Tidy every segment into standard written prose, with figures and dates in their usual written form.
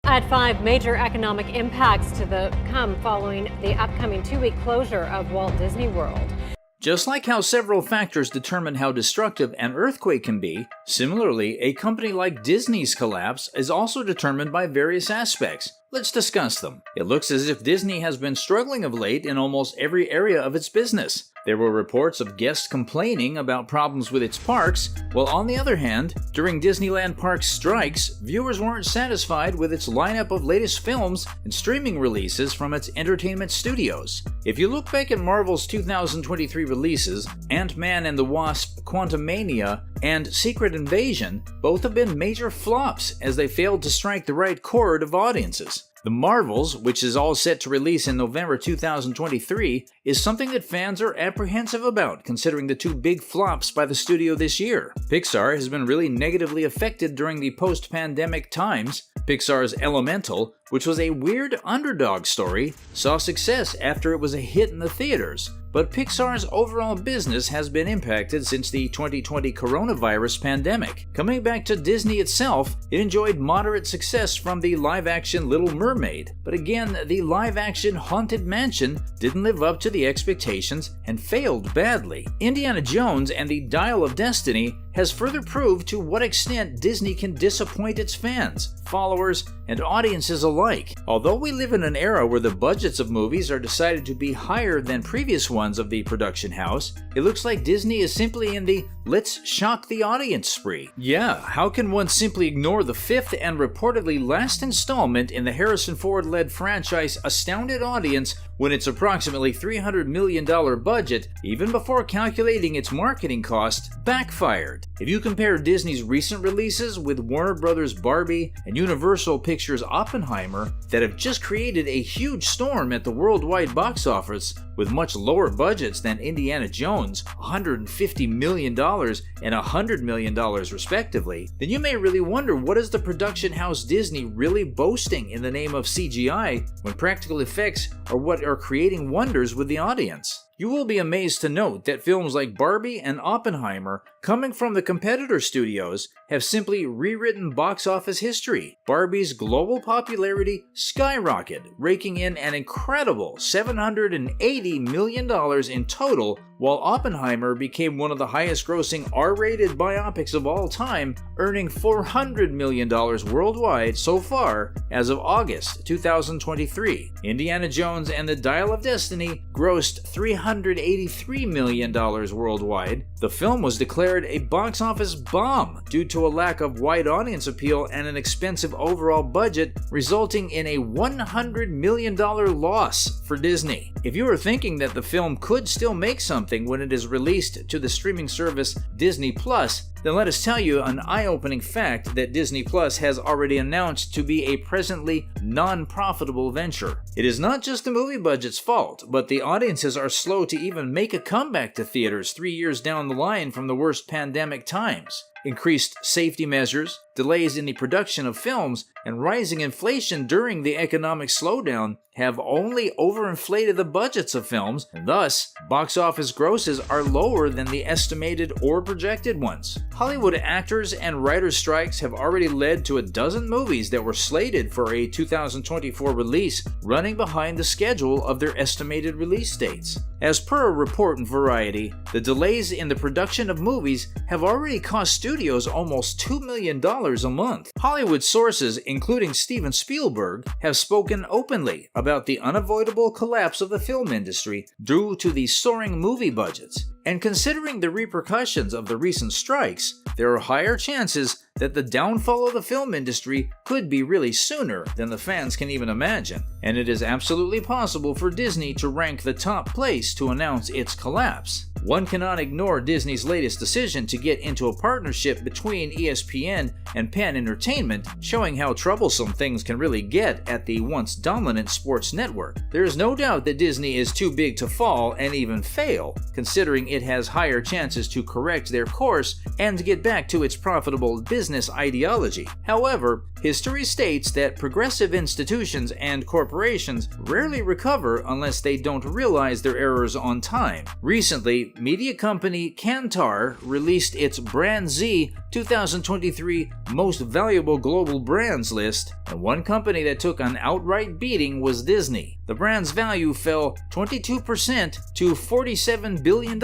At 5 major economic impacts to come following the upcoming 2-week closure of Walt Disney World. Just like how several factors determine how destructive an earthquake can be, similarly, a company like Disney's collapse is also determined by various aspects. Let's discuss them. It looks as if Disney has been struggling of late in almost every area of its business. There were reports of guests complaining about problems with its parks, while on the other hand, during Disneyland Park's strikes, viewers weren't satisfied with its lineup of latest films and streaming releases from its entertainment studios. If you look back at Marvel's 2023 releases, Ant-Man and the Wasp: Quantumania and Secret Invasion both have been major flops as they failed to strike the right chord of audiences. The Marvels, which is all set to release in November 2023, is something that fans are apprehensive about considering the 2 big flops by the studio this year. Pixar has been really negatively affected during the post-pandemic times. Pixar's Elemental, which was a weird underdog story, saw success after it was a hit in the theaters. But Pixar's overall business has been impacted since the 2020 coronavirus pandemic. Coming back to Disney itself, it enjoyed moderate success from the live-action Little Mermaid. But again, the live-action Haunted Mansion didn't live up to the expectations and failed badly. Indiana Jones and the Dial of Destiny has further proved to what extent Disney can disappoint its fans, followers, and audiences alike. Although we live in an era where the budgets of movies are decided to be higher than previous ones of the production house, it looks like Disney is simply in the let's shock the audience spree. Yeah, how can one simply ignore the 5th and reportedly last installment in the Harrison Ford-led franchise astounded audience when its approximately $300 million budget, even before calculating its marketing cost, backfired? If you compare Disney's recent releases with Warner Bros. Barbie and Universal Pictures' Oppenheimer that have just created a huge storm at the worldwide box office with much lower budgets than Indiana Jones, $150 million and $100 million respectively, then you may really wonder, what is the production house Disney really boasting in the name of CGI when practical effects are what are creating wonders with the audience? You will be amazed to note that films like Barbie and Oppenheimer, coming from the competitor studios, have simply rewritten box office history. Barbie's global popularity skyrocketed, raking in an incredible $780 million in total, while Oppenheimer became one of the highest-grossing R-rated biopics of all time, earning $400 million worldwide so far as of August 2023. Indiana Jones and the Dial of Destiny grossed $383 million worldwide. The film was declared a box office bomb due to a lack of wide audience appeal and an expensive overall budget, resulting in a $100 million loss for Disney. If you were thinking that the film could still make something when it is released to the streaming service Disney Plus, then let us tell you an eye-opening fact that Disney Plus has already announced to be a presently non-profitable venture. It is not just the movie budget's fault, but the audiences are slow to even make a comeback to theaters 3 years down the line from the worst pandemic times. Increased safety measures, delays in the production of films, and rising inflation during the economic slowdown have only overinflated the budgets of films, and thus, box office grosses are lower than the estimated or projected ones. Hollywood actors and writers' strikes have already led to a dozen movies that were slated for a 2024 release running behind the schedule of their estimated release dates. As per a report in Variety, the delays in the production of movies have already cost studios almost $2 million a month. Hollywood sources, including Steven Spielberg, have spoken openly about the unavoidable collapse of the film industry due to the soaring movie budgets. And considering the repercussions of the recent strikes, there are higher chances that the downfall of the film industry could be really sooner than the fans can even imagine. And it is absolutely possible for Disney to rank the top place to announce its collapse. One cannot ignore Disney's latest decision to get into a partnership between ESPN and Penn Entertainment, showing how troublesome things can really get at the once dominant sports network. There is no doubt that Disney is too big to fall and even fail, considering it has higher chances to correct their course and get back to its profitable business ideology. However, History states that progressive institutions and corporations rarely recover unless they don't realize their errors on time. Recently, media company Kantar released its Brand Z 2023 Most Valuable Global Brands list, and one company that took an outright beating was Disney. The brand's value fell 22% to $47 billion.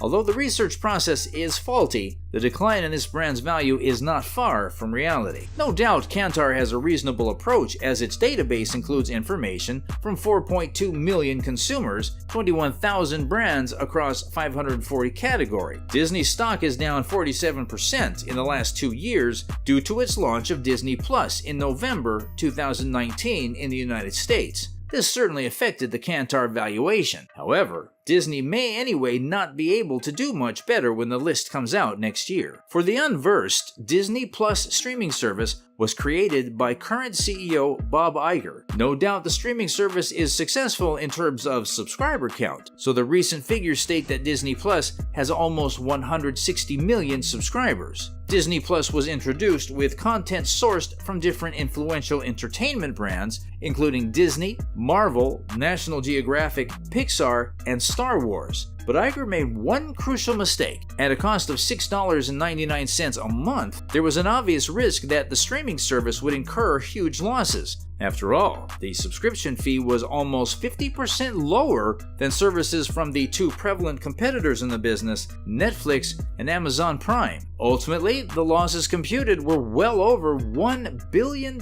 Although the research process is faulty, the decline in this brand's value is not far from reality. No doubt Kantar has a reasonable approach, as its database includes information from 4.2 million consumers, 21,000 brands across 540 categories. Disney stock is down 47% in the last 2 years due to its launch of Disney Plus in November 2019 in the United States. This certainly affected the Kantar valuation. However, Disney may anyway not be able to do much better when the list comes out next year. For the unversed, Disney Plus streaming service was created by current CEO Bob Iger. No doubt the streaming service is successful in terms of subscriber count, so the recent figures state that Disney Plus has almost 160 million subscribers. Disney Plus was introduced with content sourced from different influential entertainment brands, including Disney, Marvel, National Geographic, Pixar, and Star Wars. But Iger made one crucial mistake. At a cost of $6.99 a month, there was an obvious risk that the streaming service would incur huge losses. After all, the subscription fee was almost 50% lower than services from the two prevalent competitors in the business, Netflix and Amazon Prime. Ultimately, the losses computed were well over $1 billion,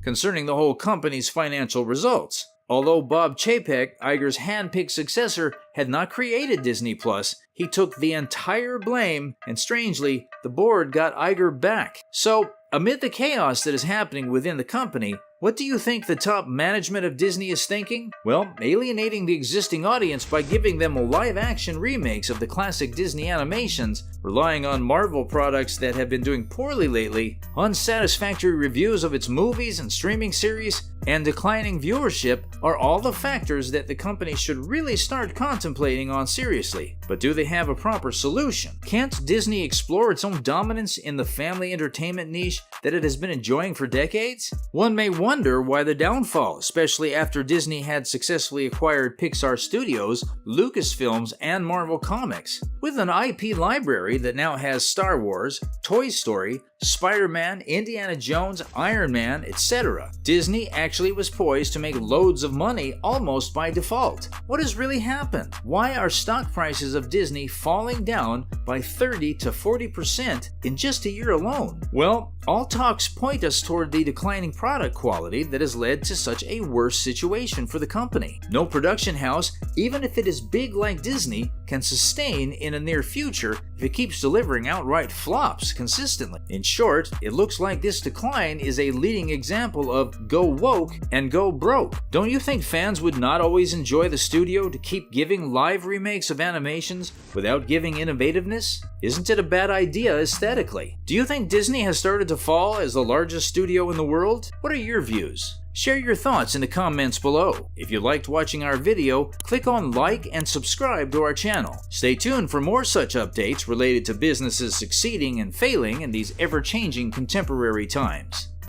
concerning the whole company's financial results. Although Bob Chapek, Iger's hand-picked successor, had not created Disney Plus, he took the entire blame, and strangely, the board got Iger back. So, amid the chaos that is happening within the company, what do you think the top management of Disney is thinking? Well, alienating the existing audience by giving them live-action remakes of the classic Disney animations, relying on Marvel products that have been doing poorly lately, unsatisfactory reviews of its movies and streaming series, and declining viewership are all the factors that the company should really start contemplating on seriously. But do they have a proper solution? Can't Disney explore its own dominance in the family entertainment niche that it has been enjoying for decades? One may wonder why the downfall, especially after Disney had successfully acquired Pixar Studios, Lucasfilms, and Marvel Comics. With an IP library that now has Star Wars, Toy Story, Spider-Man, Indiana Jones, Iron Man, etc. Disney actually was poised to make loads of money almost by default. What has really happened? Why are stock prices of Disney falling down by 30 to 40% in just a year alone? Well, all talks point us toward the declining product quality that has led to such a worse situation for the company. No production house, even if it is big like Disney, can sustain in a near future if it keeps delivering outright flops consistently. In short, it looks like this decline is a leading example of go woke and go broke. Don't you think fans would not always enjoy the studio to keep giving live remakes of animations without giving innovativeness? Isn't it a bad idea aesthetically? Do you think Disney has started to fall as the largest studio in the world? What are your views? Share your thoughts in the comments below. If you liked watching our video, click on like and subscribe to our channel. Stay tuned for more such updates related to businesses succeeding and failing in these ever-changing contemporary times.